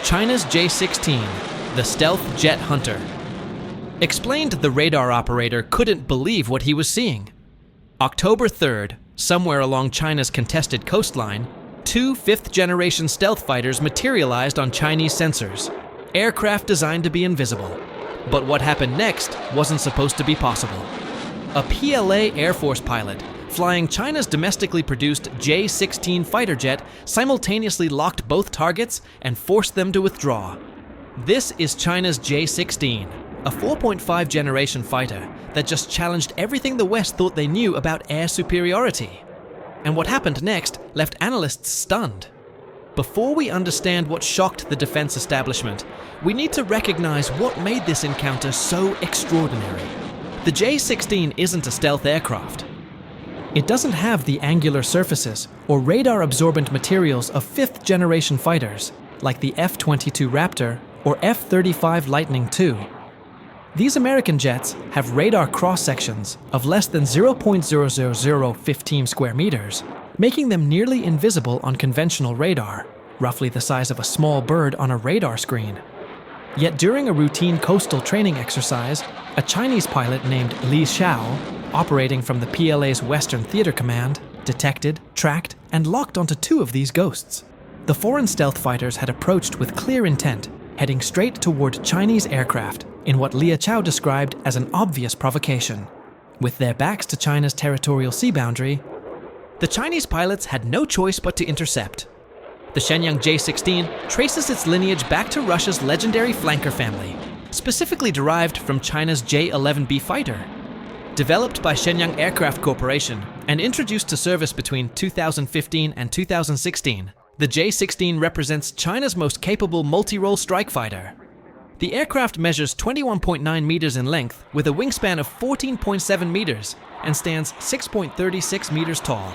China's J-16, the stealth jet hunter. Explained the radar operator couldn't believe what he was seeing. October 3rd, somewhere along China's contested coastline, two fifth-generation stealth fighters materialized on Chinese sensors, aircraft designed to be invisible. But what happened next wasn't supposed to be possible. A PLA Air Force pilot flying China's domestically produced J-16 fighter jet simultaneously locked both targets and forced them to withdraw. This is China's J-16, a 4.5 generation fighter that just challenged everything the West thought they knew about air superiority. And what happened next left analysts stunned. Before we understand what shocked the defense establishment, we need to recognize what made this encounter so extraordinary. The J-16 isn't a stealth aircraft. It doesn't have the angular surfaces or radar-absorbent materials of fifth-generation fighters, like the F-22 Raptor or F-35 Lightning II. These American jets have radar cross-sections of less than 0.00015 square meters, making them nearly invisible on conventional radar, roughly the size of a small bird on a radar screen. Yet during a routine coastal training exercise, a Chinese pilot named Li Xiao, operating from the PLA's Western Theater Command, detected, tracked, and locked onto two of these ghosts. The foreign stealth fighters had approached with clear intent, heading straight toward Chinese aircraft in what Li Xiao described as an obvious provocation. With their backs to China's territorial sea boundary, the Chinese pilots had no choice but to intercept. The Shenyang J-16 traces its lineage back to Russia's legendary flanker family, specifically derived from China's J-11B fighter. Developed by Shenyang Aircraft Corporation and introduced to service between 2015 and 2016, the J-16 represents China's most capable multi-role strike fighter. The aircraft measures 21.9 meters in length with a wingspan of 14.7 meters and stands 6.36 meters tall.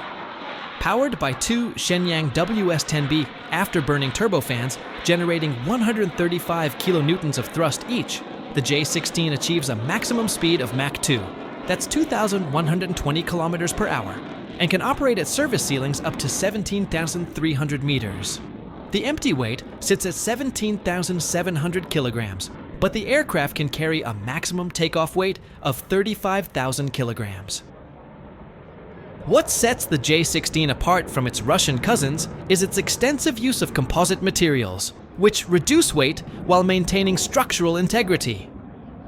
Powered by two Shenyang WS-10B afterburning turbofans generating 135 kilonewtons of thrust each, the J-16 achieves a maximum speed of Mach 2. That's 2,120 kilometers per hour, and can operate at service ceilings up to 17,300 meters. The empty weight sits at 17,700 kilograms, but the aircraft can carry a maximum takeoff weight of 35,000 kilograms. What sets the J-16 apart from its Russian cousins is its extensive use of composite materials, which reduce weight while maintaining structural integrity.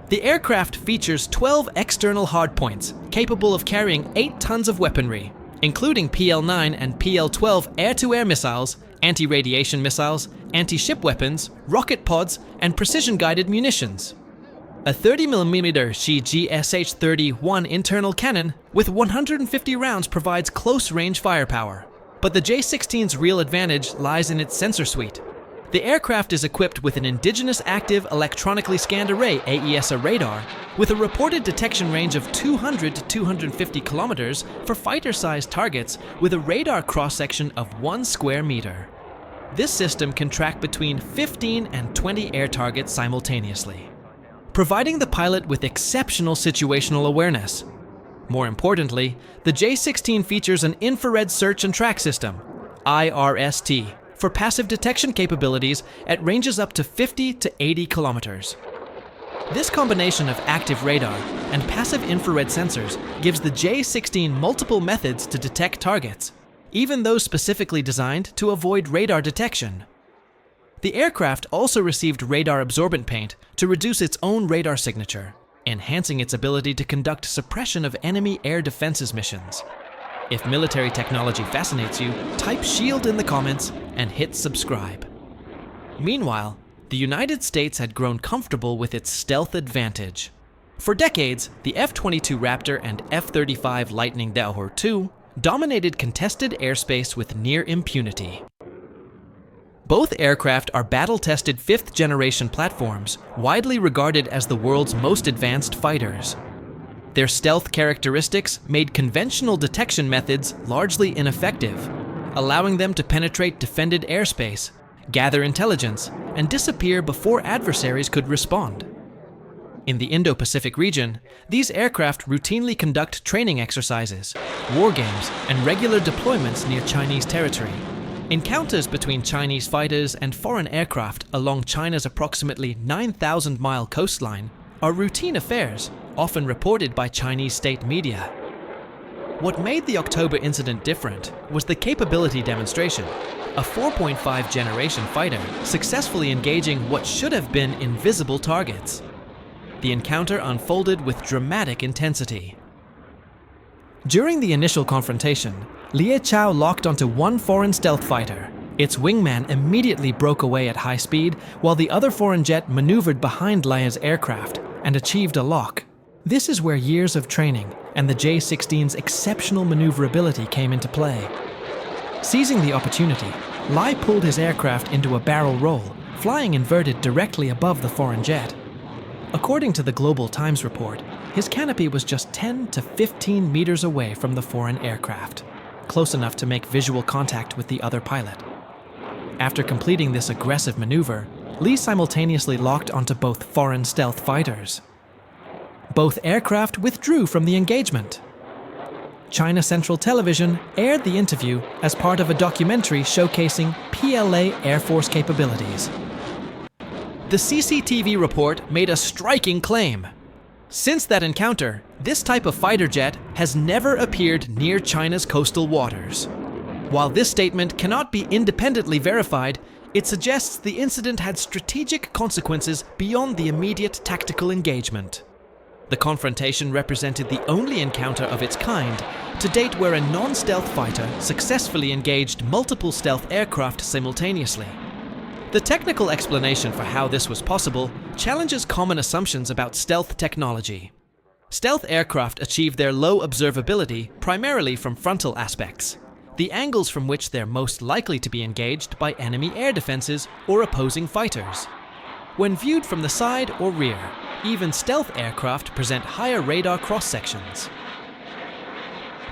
The aircraft features 12 external hardpoints capable of carrying 8 tons of weaponry, including PL-9 and PL-12 air-to-air missiles, anti-radiation missiles, anti-ship weapons, rocket pods, and precision-guided munitions. A 30mm Shi GSH-31 internal cannon with 150 rounds provides close-range firepower. But the J-16's real advantage lies in its sensor suite. The aircraft is equipped with an indigenous active electronically scanned array AESA radar with a reported detection range of 200 to 250 kilometers for fighter-sized targets with a radar cross-section of 1 square meter. This system can track between 15 and 20 air targets simultaneously, providing the pilot with exceptional situational awareness. More importantly, the J-16 features an infrared search and track system, IRST, for passive detection capabilities at ranges up to 50 to 80 kilometers. This combination of active radar and passive infrared sensors gives the J-16 multiple methods to detect targets, even those specifically designed to avoid radar detection. The aircraft also received radar-absorbent paint to reduce its own radar signature, enhancing its ability to conduct suppression of enemy air defenses missions. If military technology fascinates you, type SHIELD in the comments and hit subscribe. Meanwhile, the United States had grown comfortable with its stealth advantage. For decades, the F-22 Raptor and F-35 Lightning II dominated contested airspace with near impunity. Both aircraft are battle-tested fifth-generation platforms, widely regarded as the world's most advanced fighters. Their stealth characteristics made conventional detection methods largely ineffective, allowing them to penetrate defended airspace, gather intelligence, and disappear before adversaries could respond. In the Indo-Pacific region, these aircraft routinely conduct training exercises, war games, and regular deployments near Chinese territory. Encounters between Chinese fighters and foreign aircraft along China's approximately 9,000-mile coastline are routine affairs, often reported by Chinese state media. What made the October incident different was the capability demonstration, a 4.5 generation fighter successfully engaging what should have been invisible targets. The encounter unfolded with dramatic intensity. During the initial confrontation, Lie Chao locked onto one foreign stealth fighter. Its wingman immediately broke away at high speed, while the other foreign jet maneuvered behind Lie's aircraft and achieved a lock. This is where years of training and the J-16's exceptional maneuverability came into play. Seizing the opportunity, Lie pulled his aircraft into a barrel roll, flying inverted directly above the foreign jet. According to the Global Times report, his canopy was just 10 to 15 meters away from the foreign aircraft, close enough to make visual contact with the other pilot. After completing this aggressive maneuver, Lie simultaneously locked onto both foreign stealth fighters. Both aircraft withdrew from the engagement. China Central Television aired the interview as part of a documentary showcasing PLA Air Force capabilities. The CCTV report made a striking claim. Since that encounter, this type of fighter jet has never appeared near China's coastal waters. While this statement cannot be independently verified, it suggests the incident had strategic consequences beyond the immediate tactical engagement. The confrontation represented the only encounter of its kind to date where a non-stealth fighter successfully engaged multiple stealth aircraft simultaneously. The technical explanation for how this was possible challenges common assumptions about stealth technology. Stealth aircraft achieve their low observability primarily from frontal aspects, the angles from which they're most likely to be engaged by enemy air defenses or opposing fighters. When viewed from the side or rear, even stealth aircraft present higher radar cross-sections.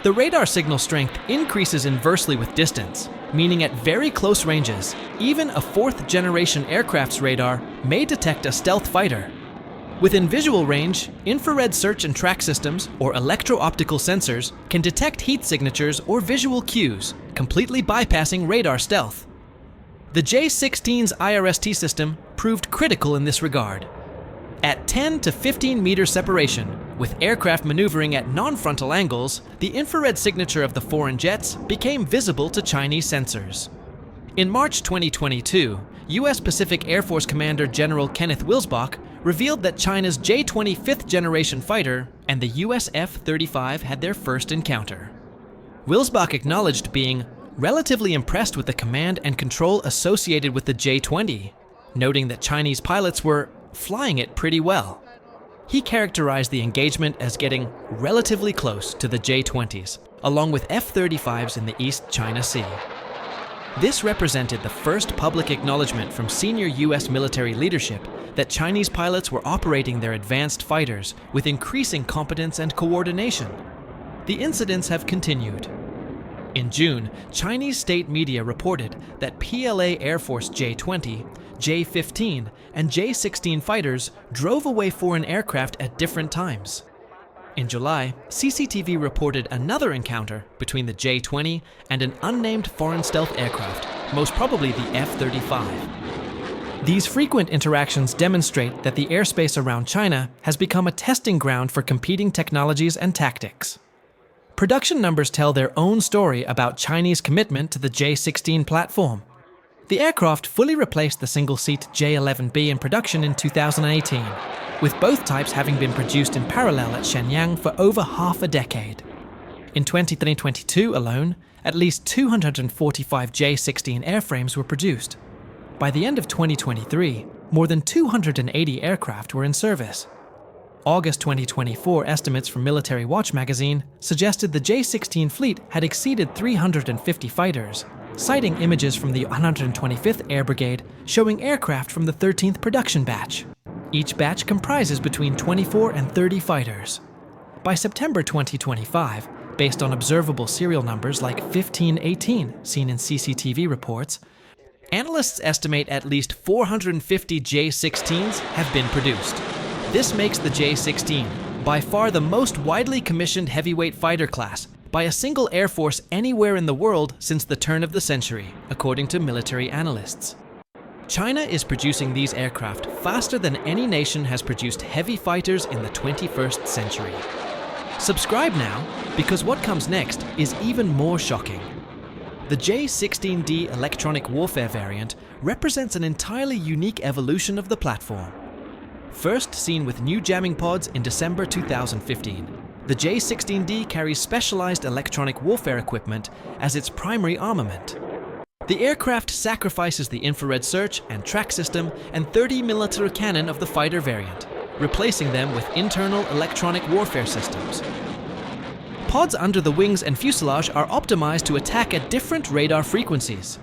The radar signal strength increases inversely with distance, meaning at very close ranges, even a fourth-generation aircraft's radar may detect a stealth fighter. Within visual range, infrared search and track systems or electro-optical sensors can detect heat signatures or visual cues, completely bypassing radar stealth. The J-16's IRST system proved critical in this regard. At 10 to 15 meter separation, with aircraft maneuvering at non-frontal angles, the infrared signature of the foreign jets became visible to Chinese sensors. In March 2022, U.S. Pacific Air Force Commander General Kenneth Wilsbach revealed that China's J-20 fifth-generation fighter and the U.S. F-35 had their first encounter. Wilsbach acknowledged being relatively impressed with the command and control associated with the J-20, noting that Chinese pilots were flying it pretty well. He characterized the engagement as getting relatively close to the J-20s, along with F-35s in the East China Sea. This represented the first public acknowledgement from senior U.S. military leadership that Chinese pilots were operating their advanced fighters with increasing competence and coordination. The incidents have continued. In June, Chinese state media reported that PLA Air Force J-20, J-15, and J-16 fighters drove away foreign aircraft at different times. In July, CCTV reported another encounter between the J-20 and an unnamed foreign stealth aircraft, most probably the F-35. These frequent interactions demonstrate that the airspace around China has become a testing ground for competing technologies and tactics. Production numbers tell their own story about Chinese commitment to the J-16 platform. The aircraft fully replaced the single-seat J-11B in production in 2018, with both types having been produced in parallel at Shenyang for over half a decade. In 2022 alone, at least 245 J-16 airframes were produced. By the end of 2023, more than 280 aircraft were in service. August 2024 estimates from Military Watch magazine suggested the J-16 fleet had exceeded 350 fighters, citing images from the 125th Air Brigade showing aircraft from the 13th production batch. Each batch comprises between 24 and 30 fighters. By September 2025, based on observable serial numbers like 1518 seen in CCTV reports, analysts estimate at least 450 J-16s have been produced. This makes the J-16 by far the most widely commissioned heavyweight fighter class, by a single air force anywhere in the world since the turn of the century, according to military analysts. China is producing these aircraft faster than any nation has produced heavy fighters in the 21st century. Subscribe now, because what comes next is even more shocking. The J-16D electronic warfare variant represents an entirely unique evolution of the platform. First seen with new jamming pods in December 2015, the J-16D carries specialized electronic warfare equipment as its primary armament. The aircraft sacrifices the infrared search and track system and 30mm cannon of the fighter variant, replacing them with internal electronic warfare systems. Pods under the wings and fuselage are optimized to attack at different radar frequencies.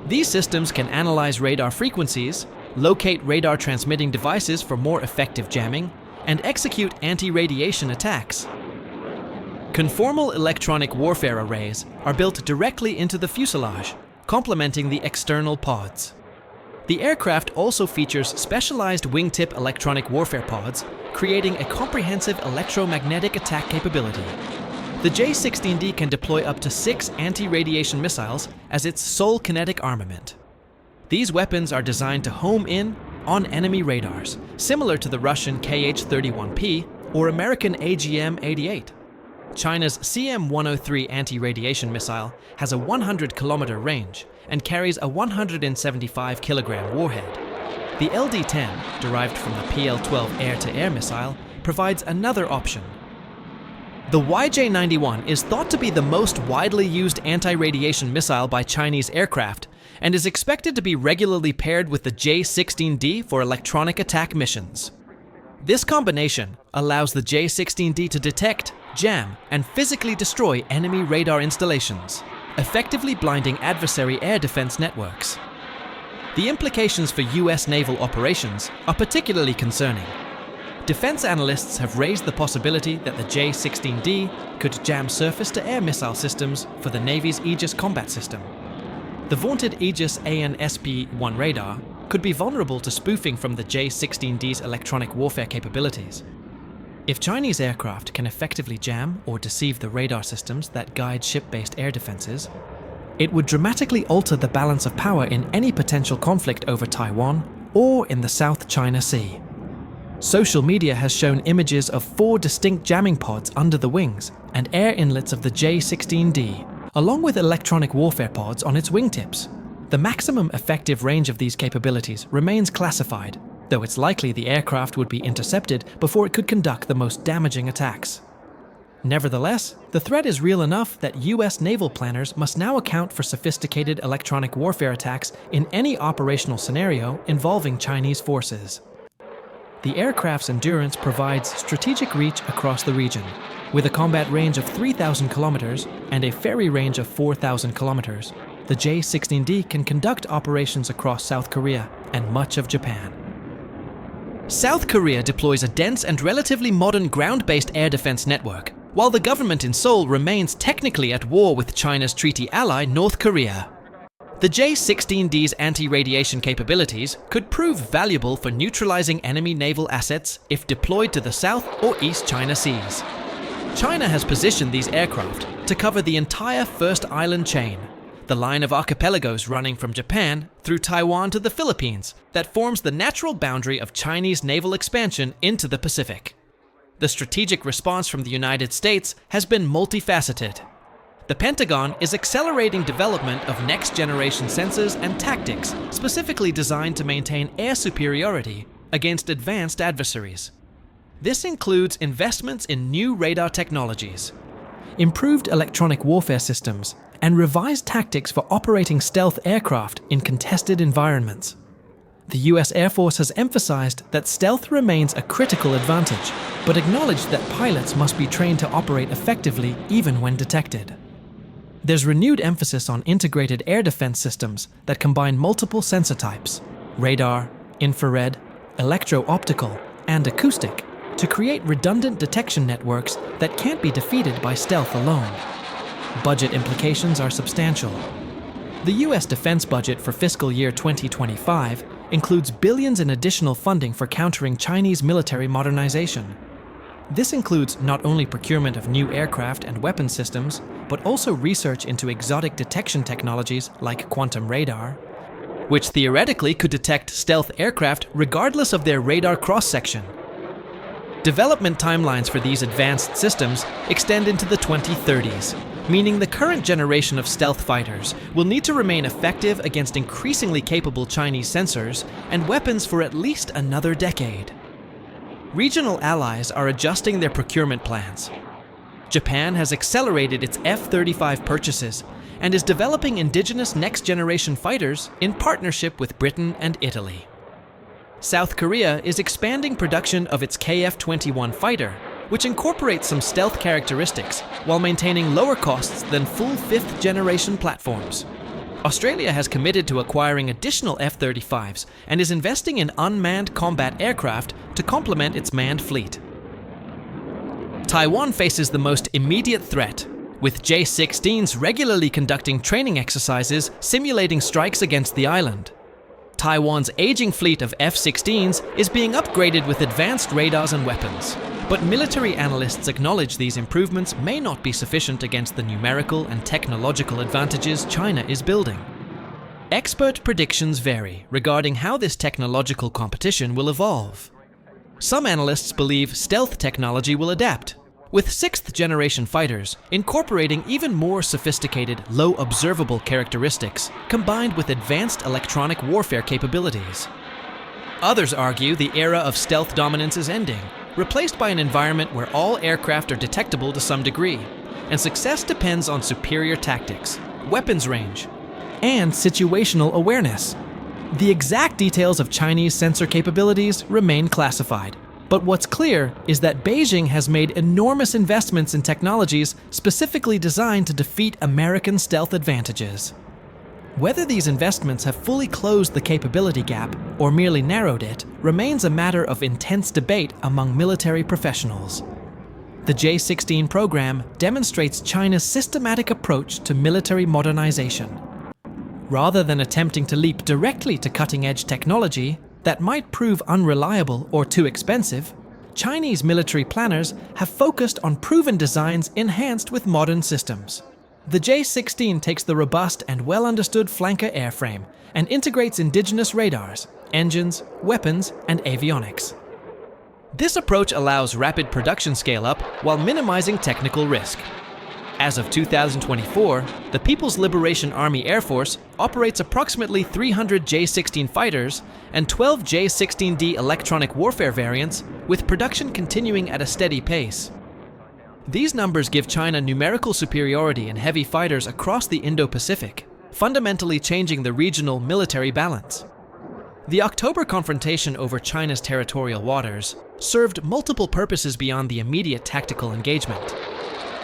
These systems can analyze radar frequencies, locate radar transmitting devices for more effective jamming, and execute anti-radiation attacks. Conformal electronic warfare arrays are built directly into the fuselage, complementing the external pods. The aircraft also features specialized wingtip electronic warfare pods, creating a comprehensive electromagnetic attack capability. The J-16D can deploy up to 6 anti-radiation missiles as its sole kinetic armament. These weapons are designed to home in on enemy radars, similar to the Russian Kh-31P or American AGM-88. China's CM-103 anti-radiation missile has a 100-kilometer range and carries a 175-kilogram warhead. The LD-10, derived from the PL-12 air-to-air missile, provides another option. The YJ-91 is thought to be the most widely used anti-radiation missile by Chinese aircraft and is expected to be regularly paired with the J-16D for electronic attack missions. This combination allows the J-16D to detect, jam, and physically destroy enemy radar installations, effectively blinding adversary air defense networks. The implications for US naval operations are particularly concerning. Defense analysts have raised the possibility that the J-16D could jam surface-to-air missile systems for the Navy's Aegis combat system. The vaunted Aegis AN/SP-1 radar could be vulnerable to spoofing from the J-16D's electronic warfare capabilities. If Chinese aircraft can effectively jam or deceive the radar systems that guide ship-based air defenses, it would dramatically alter the balance of power in any potential conflict over Taiwan or in the South China Sea. Social media has shown images of 4 distinct jamming pods under the wings and air inlets of the J-16D, along with electronic warfare pods on its wingtips. The maximum effective range of these capabilities remains classified, though it's likely the aircraft would be intercepted before it could conduct the most damaging attacks. Nevertheless, the threat is real enough that US naval planners must now account for sophisticated electronic warfare attacks in any operational scenario involving Chinese forces. The aircraft's endurance provides strategic reach across the region. With a combat range of 3,000 kilometers and a ferry range of 4,000 kilometers, the J-16D can conduct operations across South Korea and much of Japan. South Korea deploys a dense and relatively modern ground-based air defense network, while the government in Seoul remains technically at war with China's treaty ally North Korea. The J-16D's anti-radiation capabilities could prove valuable for neutralizing enemy naval assets if deployed to the South or East China Seas. China has positioned these aircraft to cover the entire First Island chain, the line of archipelagos running from Japan through Taiwan to the Philippines that forms the natural boundary of Chinese naval expansion into the Pacific. The strategic response from the United States has been multifaceted. The Pentagon is accelerating development of next-generation sensors and tactics specifically designed to maintain air superiority against advanced adversaries. This includes investments in new radar technologies, improved electronic warfare systems, and revised tactics for operating stealth aircraft in contested environments. The US Air Force has emphasized that stealth remains a critical advantage, but acknowledged that pilots must be trained to operate effectively even when detected. There's renewed emphasis on integrated air defense systems that combine multiple sensor types, radar, infrared, electro-optical, and acoustic, to create redundant detection networks that can't be defeated by stealth alone. Budget implications are substantial. The US defense budget for fiscal year 2025 includes billions in additional funding for countering Chinese military modernization. This includes not only procurement of new aircraft and weapon systems, but also research into exotic detection technologies like quantum radar, which theoretically could detect stealth aircraft regardless of their radar cross-section. Development timelines for these advanced systems extend into the 2030s, meaning the current generation of stealth fighters will need to remain effective against increasingly capable Chinese sensors and weapons for at least another decade. Regional allies are adjusting their procurement plans. Japan has accelerated its F-35 purchases and is developing indigenous next-generation fighters in partnership with Britain and Italy. South Korea is expanding production of its KF-21 fighter, which incorporates some stealth characteristics while maintaining lower costs than full fifth-generation platforms. Australia has committed to acquiring additional F-35s and is investing in unmanned combat aircraft to complement its manned fleet. Taiwan faces the most immediate threat, with J-16s regularly conducting training exercises simulating strikes against the island. Taiwan's aging fleet of F-16s is being upgraded with advanced radars and weapons, but military analysts acknowledge these improvements may not be sufficient against the numerical and technological advantages China is building. Expert predictions vary regarding how this technological competition will evolve. Some analysts believe stealth technology will adapt, with sixth-generation fighters incorporating even more sophisticated, low-observable characteristics combined with advanced electronic warfare capabilities. Others argue the era of stealth dominance is ending, replaced by an environment where all aircraft are detectable to some degree, and success depends on superior tactics, weapons range, and situational awareness. The exact details of Chinese sensor capabilities remain classified. But what's clear is that Beijing has made enormous investments in technologies specifically designed to defeat American stealth advantages. Whether these investments have fully closed the capability gap or merely narrowed it remains a matter of intense debate among military professionals. The J-16 program demonstrates China's systematic approach to military modernization. Rather than attempting to leap directly to cutting-edge technology that might prove unreliable or too expensive, Chinese military planners have focused on proven designs enhanced with modern systems. The J-16 takes the robust and well-understood flanker airframe and integrates indigenous radars, engines, weapons, and avionics. This approach allows rapid production scale-up while minimizing technical risk. As of 2024, the People's Liberation Army Air Force operates approximately 300 J-16 fighters and 12 J-16D electronic warfare variants, with production continuing at a steady pace. These numbers give China numerical superiority in heavy fighters across the Indo-Pacific, fundamentally changing the regional military balance. The October confrontation over China's territorial waters served multiple purposes beyond the immediate tactical engagement.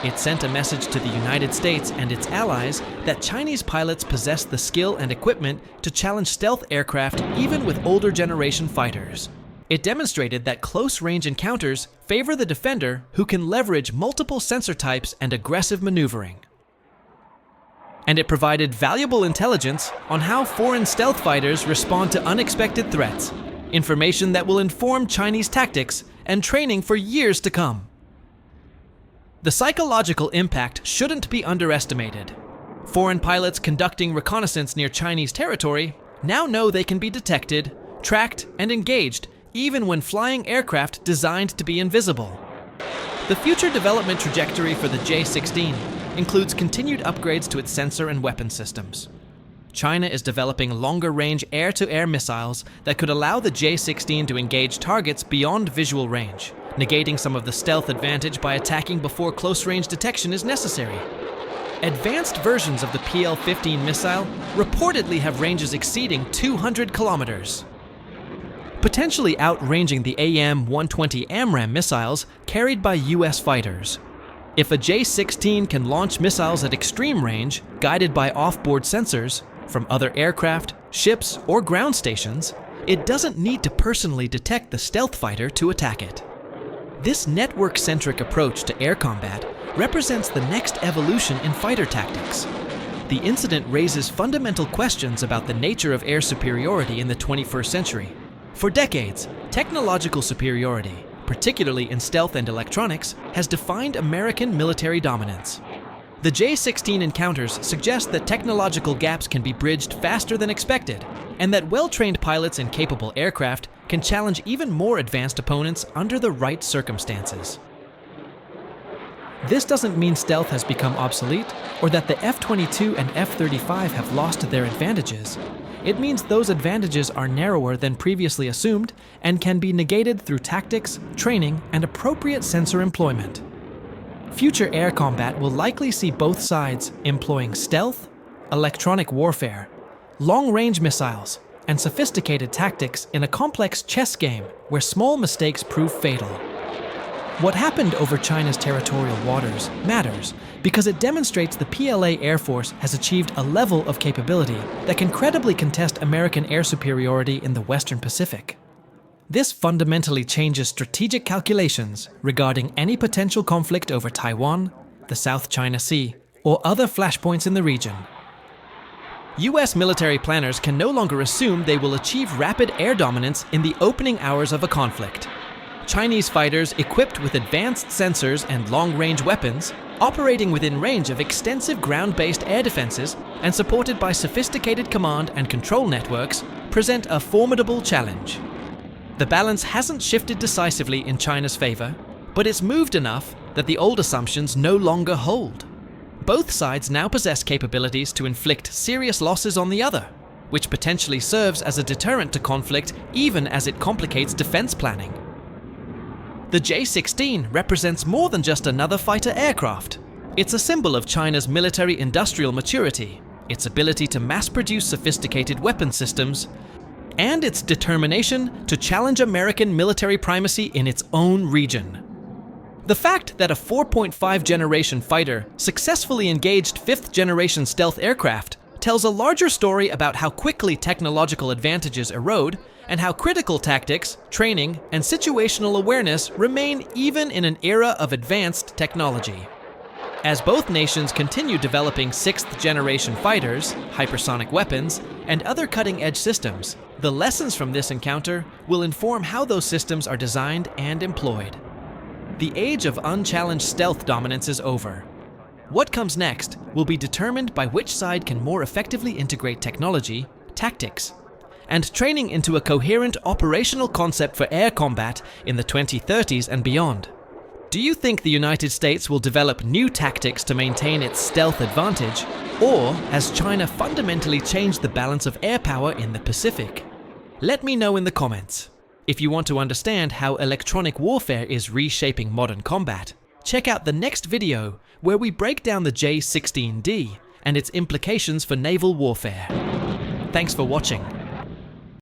It sent a message to the United States and its allies that Chinese pilots possess the skill and equipment to challenge stealth aircraft even with older generation fighters. It demonstrated that close-range encounters favor the defender who can leverage multiple sensor types and aggressive maneuvering. And it provided valuable intelligence on how foreign stealth fighters respond to unexpected threats, information that will inform Chinese tactics and training for years to come. The psychological impact shouldn't be underestimated. Foreign pilots conducting reconnaissance near Chinese territory now know they can be detected, tracked, and engaged even when flying aircraft designed to be invisible. The future development trajectory for the J-16 includes continued upgrades to its sensor and weapon systems. China is developing longer-range air-to-air missiles that could allow the J-16 to engage targets beyond visual range, negating some of the stealth advantage by attacking before close-range detection is necessary. Advanced versions of the PL-15 missile reportedly have ranges exceeding 200 kilometers, potentially outranging the AIM-120 AMRAAM missiles carried by US fighters. If a J-16 can launch missiles at extreme range, guided by off-board sensors, from other aircraft, ships, or ground stations, it doesn't need to personally detect the stealth fighter to attack it. This network-centric approach to air combat represents the next evolution in fighter tactics. The incident raises fundamental questions about the nature of air superiority in the 21st century. For decades, technological superiority, particularly in stealth and electronics, has defined American military dominance. The J-16 encounters suggest that technological gaps can be bridged faster than expected, and that well-trained pilots and capable aircraft can challenge even more advanced opponents under the right circumstances. This doesn't mean stealth has become obsolete, or that the F-22 and F-35 have lost their advantages. It means those advantages are narrower than previously assumed and can be negated through tactics, training, and appropriate sensor employment. Future air combat will likely see both sides employing stealth, electronic warfare, long-range missiles, and sophisticated tactics in a complex chess game where small mistakes prove fatal. What happened over China's territorial waters matters because it demonstrates the PLA Air Force has achieved a level of capability that can credibly contest American air superiority in the Western Pacific. This fundamentally changes strategic calculations regarding any potential conflict over Taiwan, the South China Sea, or other flashpoints in the region. US military planners can no longer assume they will achieve rapid air dominance in the opening hours of a conflict. Chinese fighters equipped with advanced sensors and long-range weapons, operating within range of extensive ground-based air defenses and supported by sophisticated command and control networks, present a formidable challenge. The balance hasn't shifted decisively in China's favor, but it's moved enough that the old assumptions no longer hold. Both sides now possess capabilities to inflict serious losses on the other, which potentially serves as a deterrent to conflict even as it complicates defense planning. The J-16 represents more than just another fighter aircraft. It's a symbol of China's military-industrial maturity, its ability to mass-produce sophisticated weapon systems, and its determination to challenge American military primacy in its own region. The fact that a 4.5-generation fighter successfully engaged 5th-generation stealth aircraft tells a larger story about how quickly technological advantages erode and how critical tactics, training, and situational awareness remain even in an era of advanced technology. As both nations continue developing 6th-generation fighters, hypersonic weapons, and other cutting-edge systems, the lessons from this encounter will inform how those systems are designed and employed. The age of unchallenged stealth dominance is over. What comes next will be determined by which side can more effectively integrate technology, tactics, and training into a coherent operational concept for air combat in the 2030s and beyond. Do you think the United States will develop new tactics to maintain its stealth advantage, or has China fundamentally changed the balance of air power in the Pacific? Let me know in the comments. If you want to understand how electronic warfare is reshaping modern combat, check out the next video where we break down the J-16D and its implications for naval warfare. Thanks for watching.